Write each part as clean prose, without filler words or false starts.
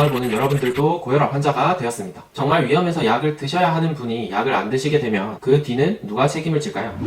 영상을 보는 여러분들도 고혈압 환자가 되었습니다. 정말 위험해서 약을 드셔야 하는 분이 약을 안 드시게 되면 그 뒤는 누가 책임을 질까요?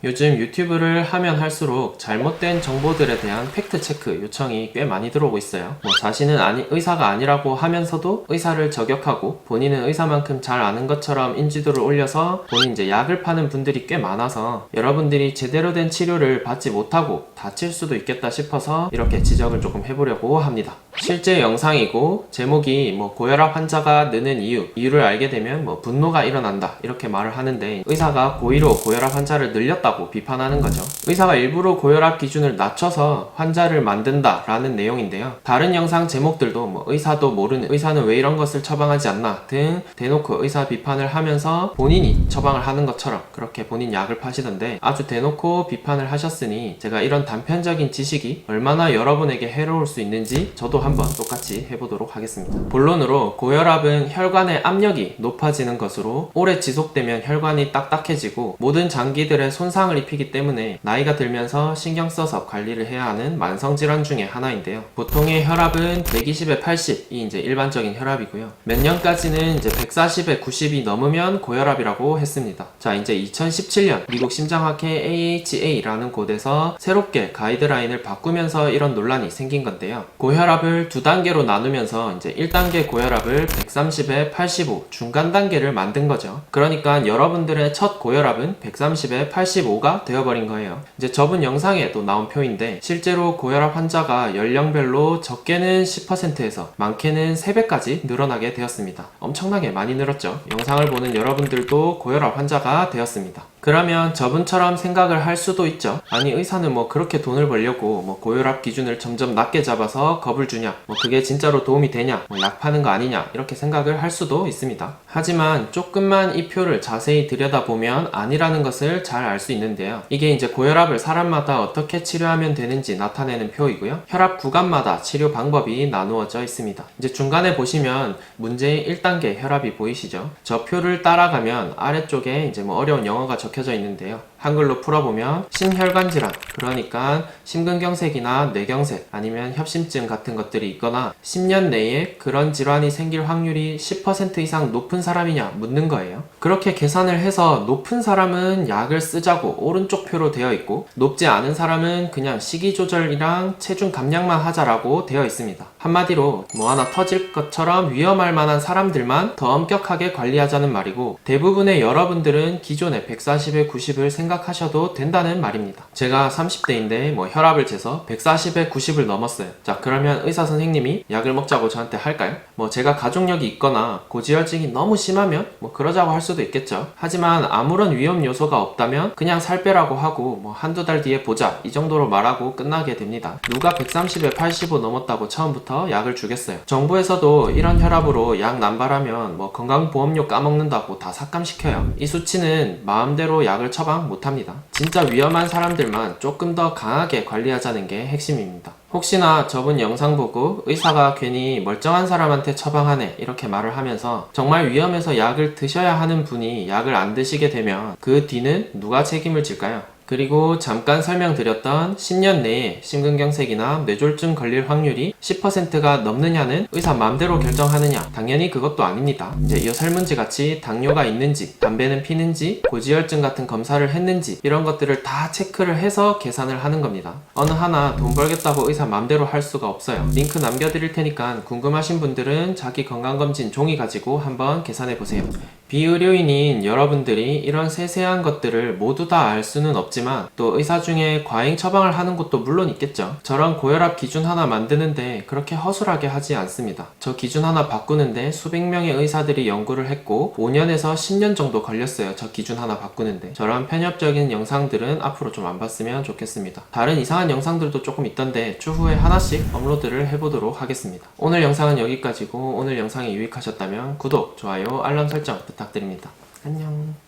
요즘 유튜브를 하면 할수록 잘못된 정보들에 대한 팩트체크 요청이 꽤 많이 들어오고 있어요. 자신은 의사가 아니라고 하면서도 의사를 저격하고 본인은 의사만큼 잘 아는 것처럼 인지도를 올려서 본인 이제 약을 파는 분들이 꽤 많아서 여러분들이 제대로 된 치료를 받지 못하고 다칠 수도 있겠다 싶어서 이렇게 지적을 조금 해보려고 합니다. 실제 영상이고 제목이 고혈압 환자가 느는 이유를 알게 되면 분노가 일어난다 이렇게 말을 하는데 의사가 고의로 고혈압 환자를 늘렸다고 비판하는 거죠. 의사가 일부러 고혈압 기준을 낮춰서 환자를 만든다 라는 내용인데요. 다른 영상 제목들도 의사도 모르는, 의사는 왜 이런 것을 처방하지 않나 등 대놓고 의사 비판을 하면서 본인이 처방을 하는 것처럼 그렇게 본인 약을 파시던데 아주 대놓고 비판을 하셨으니 제가 이런 단편적인 지식이 얼마나 여러분에게 해로울 수 있는지 저도 한번 똑같이 해보도록 하겠습니다. 본론으로 고혈압은 혈관의 압력이 높아지는 것으로 오래 지속되면 혈관이 딱딱해지고 모든 장기들의 손상을 입히기 때문에 나이가 들면서 신경 써서 관리를 해야 하는 만성질환 중에 하나인데요. 보통의 혈압은 120에 80이 이제 일반적인 혈압이고요. 몇 년까지는 이제 140에 90이 넘으면 고혈압이라고 했습니다. 자, 이제 2017년 미국 심장학회 AHA라는 곳에서 새롭게 가이드라인을 바꾸면서 이런 논란이 생긴 건데요. 고혈압을 두 단계로 나누면서 이제 1단계 고혈압을 130에 85 중간 단계를 만든 거죠. 그러니까 여러분들의 첫 고혈압은 130에 85가 되어버린 거예요. 이제 저번 영상에도 나온 표인데 실제로 고혈압 환자가 연령별로 적게는 10%에서 많게는 3배까지 늘어나게 되었습니다. 엄청나게 많이 늘었죠. 영상을 보는 여러분들도 고혈압 환자가 되었습니다. 그러면 저분처럼 생각을 할 수도 있죠. 아니 의사는 그렇게 돈을 벌려고 고혈압 기준을 점점 낮게 잡아서 겁을 주냐, 그게 진짜로 도움이 되냐, 약 파는 거 아니냐 이렇게 생각을 할 수도 있습니다. 하지만 조금만 이 표를 자세히 들여다보면 아니라는 것을 잘 알 수 있는데요. 이게 이제 고혈압을 사람마다 어떻게 치료하면 되는지 나타내는 표이고요. 혈압 구간마다 치료 방법이 나누어져 있습니다. 이제 중간에 보시면 문제의 1단계 혈압이 보이시죠? 저 표를 따라가면 아래쪽에 이제 어려운 영어가 적혀져 있는데요. 한글로 풀어보면 심혈관 질환, 그러니까 심근경색이나 뇌경색 아니면 협심증 같은 것들이 있거나 10년 내에 그런 질환이 생길 확률이 10% 이상 높은 사람이냐 묻는 거예요. 그렇게 계산을 해서 높은 사람은 약을 쓰자고 오른쪽 표로 되어 있고 높지 않은 사람은 그냥 식이 조절이랑 체중 감량만 하자라고 되어 있습니다. 한마디로 하나 터질 것처럼 위험할 만한 사람들만 더 엄격하게 관리하자는 말이고 대부분의 여러분들은 기존의 140에 90을 생각하셔도 된다는 말입니다. 제가 30대인데 혈압을 재서 140에 90을 넘었어요. 자, 그러면 의사 선생님이 약을 먹자고 저한테 할까요? 제가 가족력이 있거나 고지혈증이 너무 심하면 그러자고 할 수도 있겠죠. 하지만 아무런 위험 요소가 없다면 그냥 살 빼라고 하고 한두 달 뒤에 보자 이 정도로 말하고 끝나게 됩니다. 누가 130에 85 넘었다고 처음부터 약을 주겠어요. 정부에서도 이런 혈압으로 약 남발하면 건강보험료 까먹는다고 다 삭감시켜요. 이 수치는 마음대로 약을 처방 못합니다. 진짜 위험한 사람들만 조금 더 강하게 관리하자는 게 핵심입니다. 혹시나 저번 영상 보고 의사가 괜히 멀쩡한 사람한테 처방하네 이렇게 말을 하면서 정말 위험해서 약을 드셔야 하는 분이 약을 안 드시게 되면 그 뒤는 누가 책임을 질까요? 그리고 잠깐 설명드렸던 10년 내에 심근경색이나 뇌졸중 걸릴 확률이 10%가 넘느냐는 의사 맘대로 결정하느냐? 당연히 그것도 아닙니다. 이제 이 설문지 같이 당뇨가 있는지, 담배는 피는지, 고지혈증 같은 검사를 했는지 이런 것들을 다 체크를 해서 계산을 하는 겁니다. 어느 하나 돈 벌겠다고 의사 맘대로 할 수가 없어요. 링크 남겨드릴 테니까 궁금하신 분들은 자기 건강검진 종이 가지고 한번 계산해보세요. 비의료인인 여러분들이 이런 세세한 것들을 모두 다 알 수는 없지만 또 의사 중에 과잉 처방을 하는 곳도 물론 있겠죠. 저런 고혈압 기준 하나 만드는데 그렇게 허술하게 하지 않습니다. 저 기준 하나 바꾸는데 수백 명의 의사들이 연구를 했고 5년에서 10년 정도 걸렸어요. 저 기준 하나 바꾸는데. 저런 편협적인 영상들은 앞으로 좀 안 봤으면 좋겠습니다. 다른 이상한 영상들도 조금 있던데 추후에 하나씩 업로드를 해보도록 하겠습니다. 오늘 영상은 여기까지고 오늘 영상이 유익하셨다면 구독, 좋아요, 알람 설정 부탁드립니다. 안녕.